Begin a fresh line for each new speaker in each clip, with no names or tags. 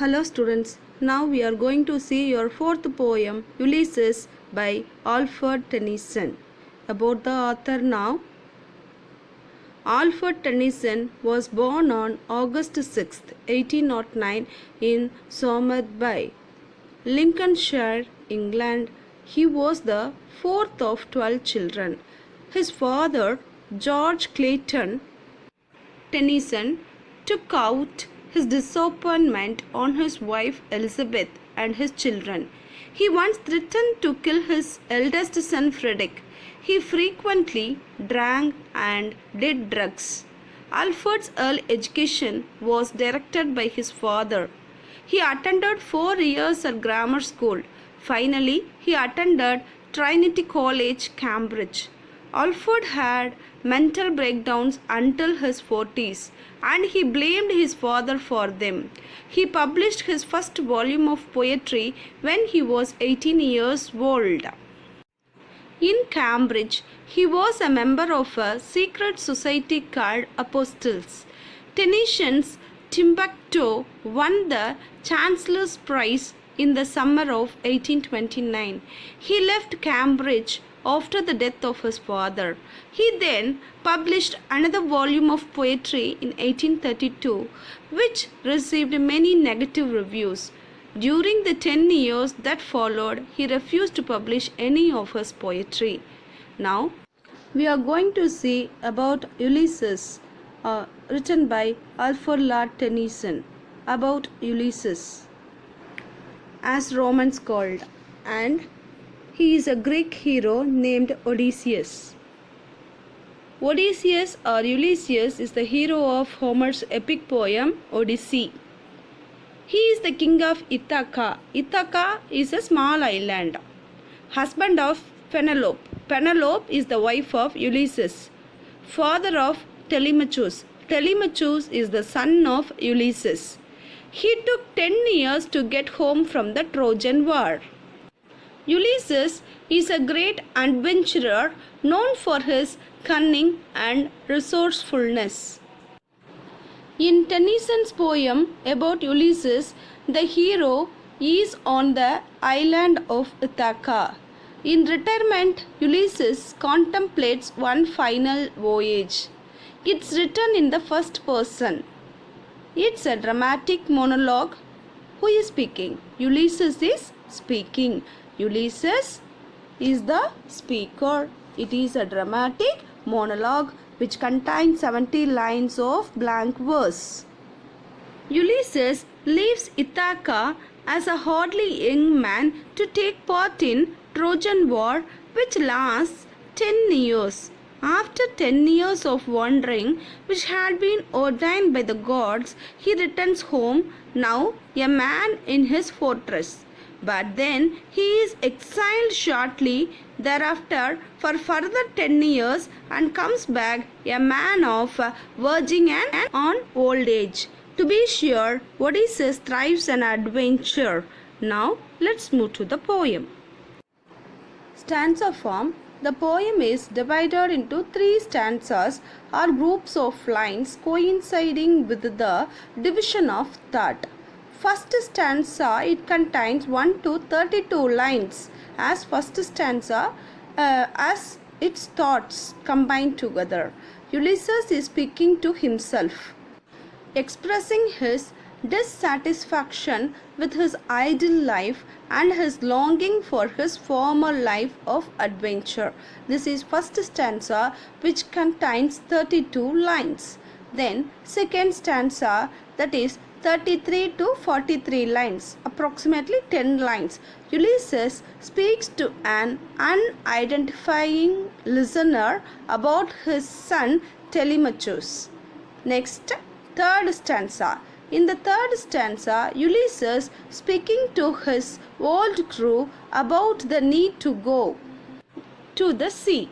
Hello students, now we are going to see your fourth poem Ulysses by Alfred Tennyson. About the author now. Alfred Tennyson was born on August 6, 1809 in Somerby, Lincolnshire, England. He was the fourth of 12 children. His father, George Clayton Tennyson, took out his disappointment on his wife Elizabeth and his children. He once threatened to kill his eldest son Frederick. He frequently drank and did drugs. Alfred's early education was directed by his father. He attended 4 years at grammar school. Finally, he attended Trinity College, Cambridge. Alfred had mental breakdowns until his 40s, and he blamed his father for them. He published his first volume of poetry when he was 18 years old. In Cambridge, he was a member of a secret society called Apostles. Tennyson's Timbuktu won the Chancellor's Prize in the summer of 1829. He left Cambridge after the death of his father. He then published another volume of poetry in 1832, which received many negative reviews. During the 10 years that followed, he refused to publish any of his poetry. Now, we are going to see about Ulysses, written by Alfred Lord Tennyson. About Ulysses, as Romans called, and he is a Greek hero named Odysseus. Odysseus or Ulysses is the hero of Homer's epic poem Odyssey. He is the king of Ithaca. Ithaca is a small island. Husband of Penelope. Penelope is the wife of Ulysses. Father of Telemachus. Telemachus is the son of Ulysses. He took 10 years to get home from the Trojan War. Ulysses is a great adventurer known for his cunning and resourcefulness. In Tennyson's poem about Ulysses, the hero is on the island of Ithaca. In retirement, Ulysses contemplates one final voyage. It's written in the first person. It's a dramatic monologue. Who is speaking? Ulysses is speaking. Ulysses is the speaker. It is a dramatic monologue which contains 70 lines of blank verse. Ulysses leaves Ithaca as a hardly young man to take part in Trojan War, which lasts 10 years. After 10 years of wandering, which had been ordained by the gods, he returns home, now a man in his fortress. But then he is exiled shortly thereafter for further 10 years and comes back a man of verging on old age. To be sure, Odysseus thrives on adventure. Now let's move to the poem. Stanza form. The poem is divided into 3 stanzas or groups of lines coinciding with the division of thought. First stanza, it contains 1 to 32 lines as first stanza as its thoughts combined together. Ulysses is speaking to himself, expressing his dissatisfaction with his ideal life and his longing for his former life of adventure. This is first stanza, which contains 32 lines. Then second stanza, that is 33 to 43 lines, approximately 10 lines. Ulysses speaks to an unidentifying listener about his son Telemachus. Next, third stanza. In the third stanza, Ulysses speaking to his old crew about the need to go to the sea.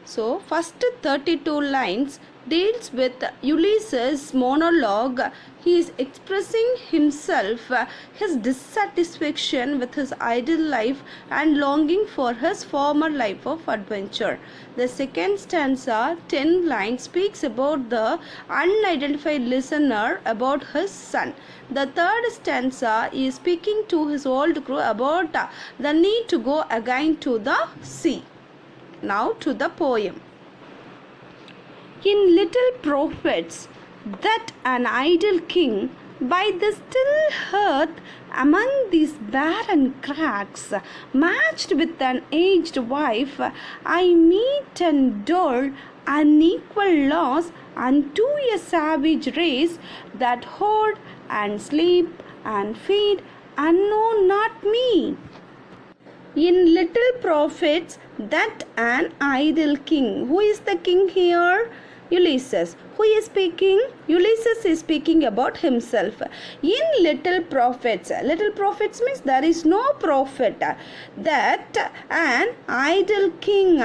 So, first 32 lines deals with Ulysses' monologue. He is expressing himself, his dissatisfaction with his idle life and longing for his former life of adventure. The second stanza, 10 lines, speaks about the unidentified listener about his son. The third stanza is speaking to his old crew about the need to go again to the sea. Now to the poem. In Little Prophets, that an idle king by the still hearth among these barren cracks, matched with an aged wife, I meet and dole unequal loss unto a savage race that hoard and sleep and feed and know not me. In Little Prophets, that an idle king. Who is the king here? Ulysses. Who is speaking? Ulysses is speaking about himself. In Little Prophets means there is no prophet. That an idle king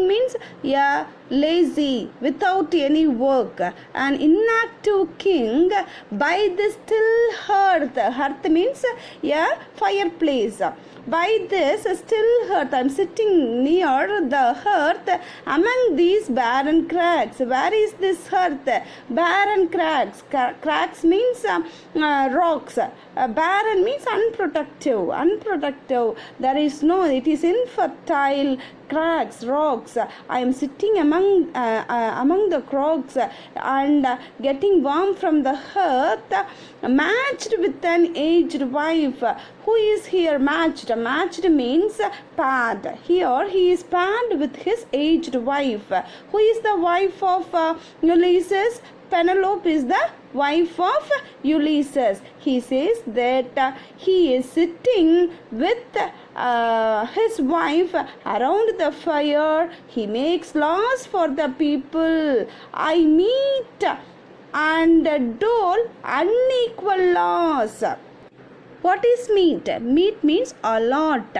means a lazy, without any work, an inactive king by the still hearth. Hearth means a fireplace. By this still hearth, I am sitting near the hearth among these barren cracks. Where is this hearth? Barren cracks. Cracks means rocks. Barren means unproductive. There is no, it is infertile. Cracks, rocks. I am sitting among the cracks and getting warm from the hearth, matched with an aged wife. Who is here matched? Matched means paired. Here he is paired with his aged wife. Who is the wife of Ulysses? Penelope is the wife of Ulysses. He says that he is sitting with his wife around the fire. He makes laws for the people. I meet and dole unequal laws. What is meet? Meet means allot.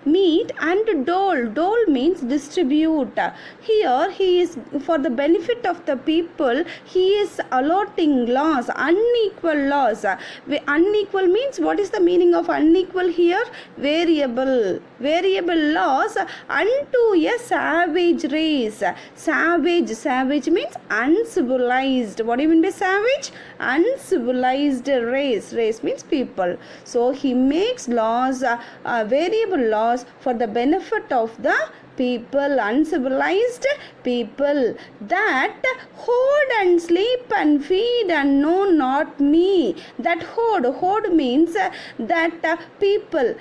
Meet and dole. Dole means distribute. Here he is, for the benefit of the people, he is allotting laws, unequal laws. Unequal means, what is the meaning of unequal here? Variable. Variable laws unto a savage race. Savage means uncivilized. What do you mean by savage? Uncivilized race. Race means people. So he makes laws, variable laws for the benefit of the people, uncivilized people, that hoard and sleep and feed and know not me. That hoard means that people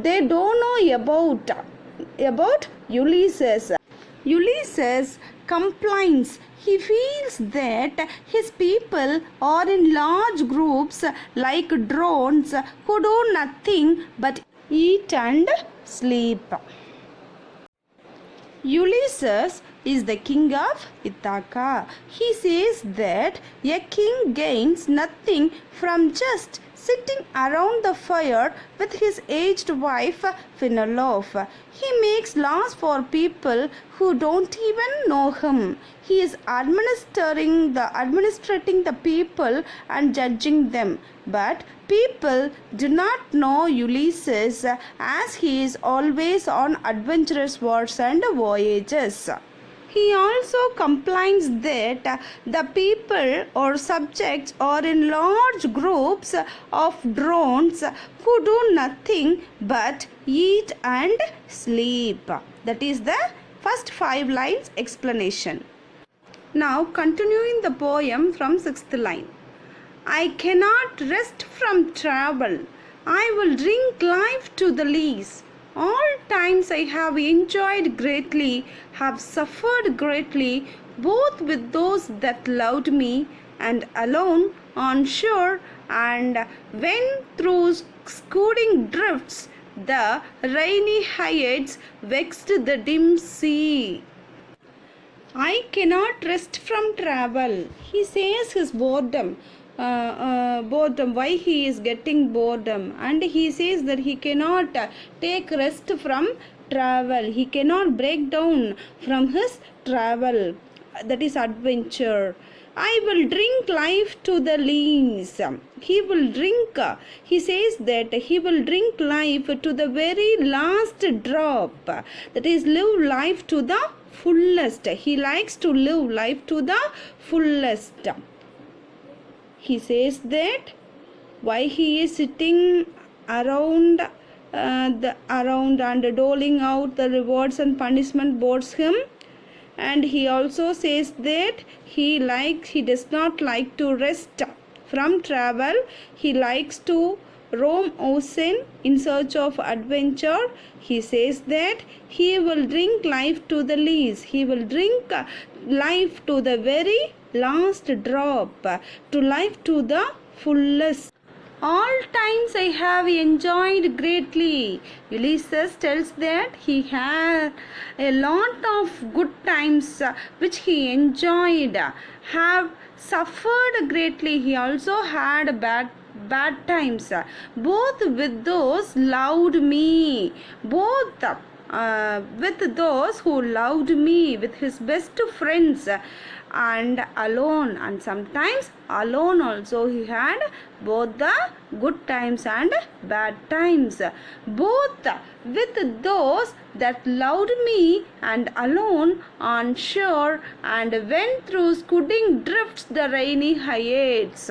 they don't know about Ulysses. Ulysses complains. He feels that his people are in large groups like drones who do nothing but eat and sleep. Ulysses is the king of Ithaca. He says that a king gains nothing from just sitting around the fire with his aged wife Penelope. He makes laws for people who don't even know him. He is administrating the people and judging them. But people do not know Ulysses, as he is always on adventurous wars and voyages. He also complains that the people or subjects are in large groups of drones who do nothing but eat and sleep. That is the first 5 lines explanation. Now continuing the poem from 6th line. I cannot rest from travel. I will drink life to the lees. All times I have enjoyed greatly, have suffered greatly, both with those that loved me, and alone on shore, and when through scooding drifts the rainy heights vexed the dim sea. I cannot rest from travel. He says his boredom, why he is getting boredom, and he says that he cannot take rest from travel. He cannot break down from his travel, that is adventure. I will drink life to the lees. He will drink, he says that he will drink life to the very last drop. That is, live life to the fullest. He likes to live life to the fullest. He says that why he is sitting around around and doling out the rewards and punishment bores him. And he also says that he does not like to rest from travel. He likes to roam ocean in search of adventure. He says that he will drink life to the lees. He will drink life to the very last drop, to life to the fullest. All times I have enjoyed greatly. Ulysses tells that he had a lot of good times which he enjoyed, have suffered greatly. He also had bad times, both with those loved me, both with those who loved me, with his best friends, and alone. And sometimes alone also he had both the good times and bad times, both with those that loved me and alone on shore, and went through scudding drifts the rainy heights,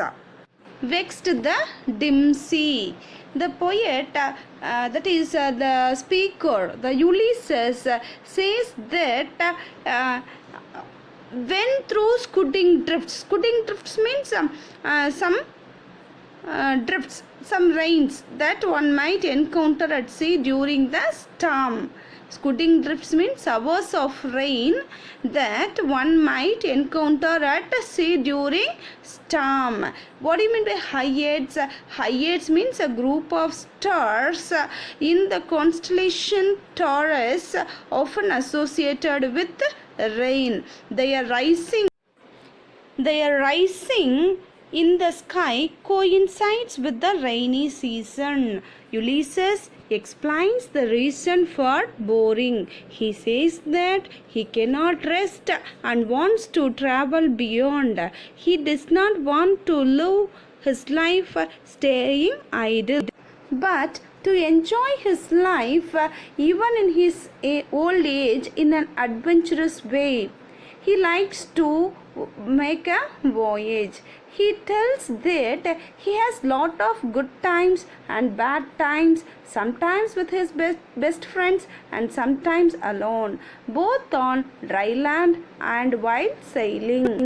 vexed the dim sea. The poet, that is the speaker, the Ulysses, says that went through scudding drifts. Scudding drifts means some drifts, some rains that one might encounter at sea during the storm. Scudding drifts means hours of rain that one might encounter at sea during storm. What do you mean by Hyads? Hyads means a group of stars in the constellation Taurus, often associated with rain. They are rising in the sky, coincides with the rainy season. Ulysses explains the reason for boring. He says that he cannot rest and wants to travel beyond. He does not want to live his life staying idle, but to enjoy his life even in his old age in an adventurous way. He likes to make a voyage. He tells that he has lot of good times and bad times, sometimes with his best friends and sometimes alone, both on dry land and while sailing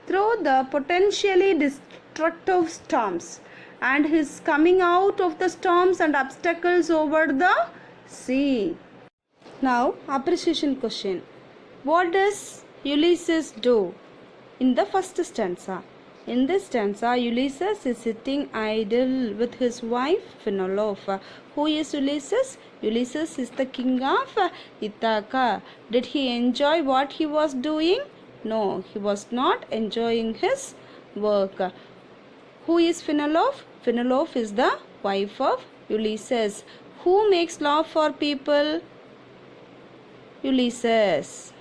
through the potentially destructive storms, and his coming out of the storms and obstacles over the sea. Now, appreciation question. What does Ulysses do in the first stanza? In this stanza, Ulysses is sitting idle with his wife Penelope. Who is Ulysses? Ulysses is the king of Ithaca. Did he enjoy what he was doing? No, he was not enjoying his work. Who is Penelope? Penelope is the wife of Ulysses. Who makes love for people? Ulysses.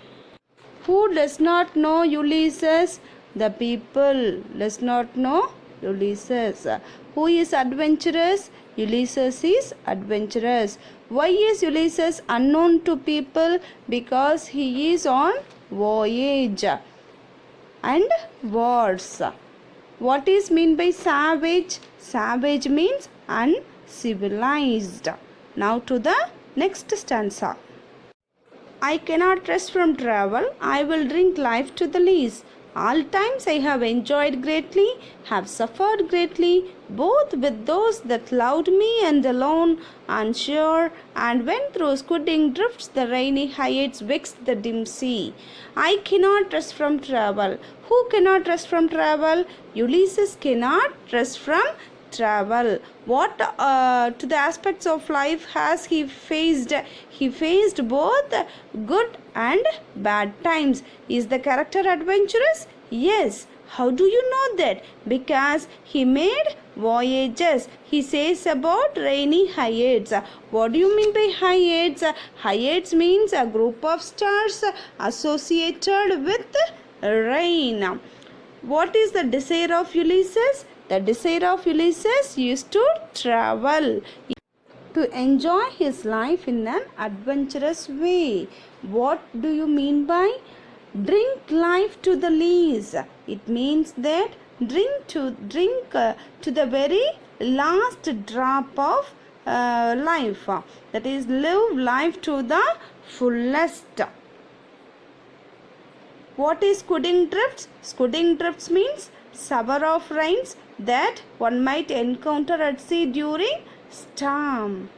Who does not know Ulysses? The people does not know Ulysses. Who is adventurous? Ulysses is adventurous. Why is Ulysses unknown to people? Because he is on voyage and wars. What is meant by savage? Savage means uncivilized. Now to the next stanza. I cannot rest from travel. I will drink life to the lees. All times I have enjoyed greatly, have suffered greatly, both with those that loved me and alone, unsure, and went through scudding drifts the rainy heights, vexed the dim sea. I cannot rest from travel. Who cannot rest from travel? Ulysses cannot rest from travel. What to the aspects of life has he faced? He faced both good and bad times. Is the character adventurous? Yes. How do you know that? Because he made voyages. He says about rainy heights. What do you mean by heights? Heights means a group of stars associated with rain. What is the desire of Ulysses? The desire of Ulysses is to travel, to enjoy his life in an adventurous way. What do you mean by drink life to the lees? It means that drink to the very last drop of life. That is, live life to the fullest. What is scudding drifts? Scudding drifts means shower of rains that one might encounter at sea during storm.